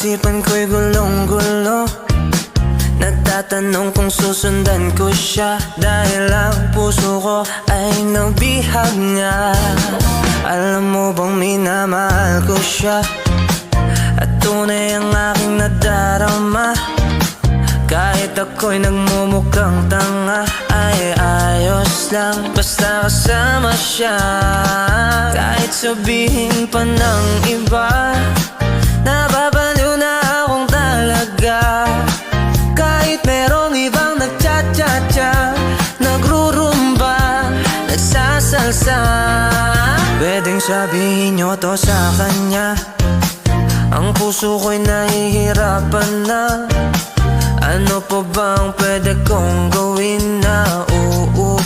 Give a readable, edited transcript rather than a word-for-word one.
isipan ko'y gulong-gulo. Nagtatanong kung susundan ko siya, dahil ang puso ko ay nabihag nga. Alam mo bang minamahal ko siya, at tunay ang aking nadarama. Kahit ako'y nagmumukhang tanga, ay ayos lang basta kasama siya. Kahit sabihin pa ng iba, nababaliw na akong talaga. Kahit merong ibang nagcha-cha-cha, nagrurumba, nagsasalsa, pwedeng sabihin nyo to sa kanya. Ang puso ko'y nahihirapan na. Ano pa bang pwede kong gawin na